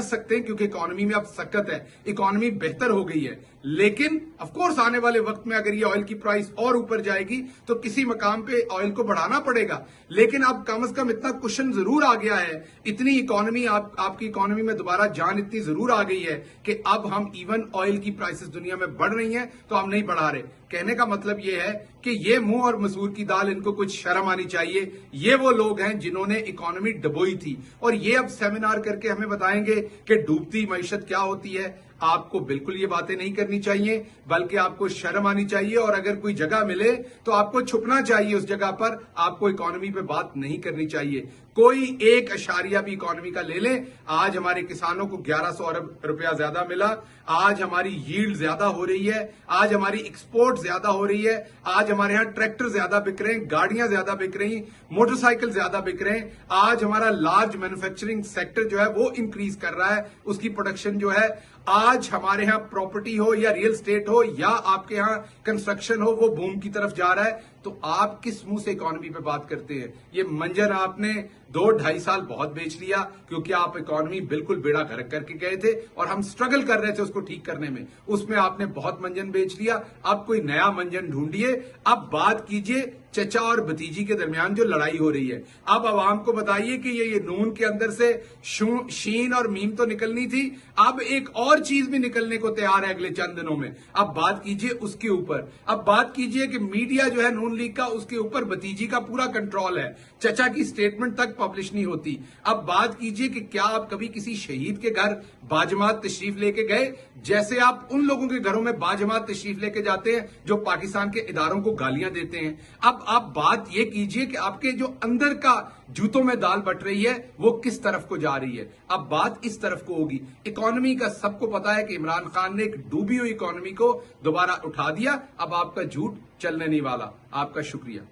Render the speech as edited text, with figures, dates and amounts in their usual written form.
सकते हैं क्योंकि इकोनॉमी में अब सकत है, इकोनॉमी बेहतर हो गई है। लेकिन ऑफ कोर्स आने वाले वक्त में अगर ये ऑयल की प्राइस और ऊपर जाएगी तो किसी मकाम पे ऑयल को बढ़ाना पड़ेगा। लेकिन अब कम से कम इतना कुशन जरूर आ गया है, इतनी इकोनॉमी आपकी इकोनॉमी में दोबारा जान इतनी जरूर आ गई है कि अब हम इवन ऑयल की प्राइसेस दुनिया में बढ़ रही हैं तो हम नहीं बढ़ा रहे। कहने का मतलब ये है कि ये मुंह और मसूर की दाल, इनको कुछ शर्म आनी चाहिए। ये वो लोग हैं जिन्होंने इकोनॉमी डबोई थी और ये अब सेमिनार करके हमें बताएंगे कि डूबती मईशत क्या होती है। आपको बिल्कुल ये बातें नहीं करनी चाहिए, बल्कि आपको शर्म आनी चाहिए और अगर कोई जगह मिले तो आपको छुपना चाहिए उस जगह पर। आपको इकोनॉमी पे बात नहीं करनी चाहिए। कोई एक अशारिया भी इकोनॉमी का ले लें, आज हमारे किसानों को 1100 अरब रुपया ज्यादा मिला, आज हमारी यील्ड ज्यादा हो रही है, आज हमारी एक्सपोर्ट ज्यादा हो रही है, आज हमारे यहां ट्रैक्टर ज्यादा बिक रहे हैं, गाड़ियां ज्यादा बिक रही, मोटरसाइकिल ज्यादा बिक रहे हैं, आज हमारा लार्ज मैन्युफैक्चरिंग सेक्टर जो है वो इंक्रीज कर रहा है, उसकी प्रोडक्शन जो है। आज हमारे यहां प्रॉपर्टी हो या रियल स्टेट हो या आपके यहां कंस्ट्रक्शन हो, वो बूम की तरफ जा रहा है। तो आप किस मुंह से इकोनॉमी पे बात करते हैं? ये मंजर आपने 2-2.5 साल बहुत बेच लिया क्योंकि आप इकोनॉमी बिल्कुल बेड़ा गर्क करके गए थे और हम स्ट्रगल कर रहे थे उसको ठीक करने में। उसमें आपने बहुत मंजन बेच लिया। अब कोई नया मंजन ढूंढिए। अब बात कीजिए चचा और भतीजी के दरमियान जो लड़ाई हो रही है। अब आवाम को बताइए कि ये नून के अंदर से शीन और मीम तो निकलनी थी, अब एक और चीज भी निकलने को तैयार है अगले चंद दिनों में। अब बात कीजिए उसके ऊपर। अब बात कीजिए कि मीडिया जो है नून लीग का, उसके ऊपर भतीजी का पूरा कंट्रोल है, चचा की स्टेटमेंट तक पब्लिश नहीं होती। अब बात कीजिए कि क्या आप कभी किसी शहीद के घर बाजमात तशरीफ लेके गए, जैसे आप उन लोगों के घरों में बाजमात तशरीफ लेके जाते हैं जो पाकिस्तान के इदारों को गालियां देते हैं। अब आप बात यह कीजिए कि आपके जो अंदर का जूतों में दाल बट रही है वो किस तरफ को जा रही है। अब बात इस तरफ को होगी। इकोनॉमी का सबको पता है कि इमरान खान ने एक डूबी हुई इकोनॉमी को दोबारा उठा दिया। अब आपका झूठ चलने नहीं वाला। आपका शुक्रिया।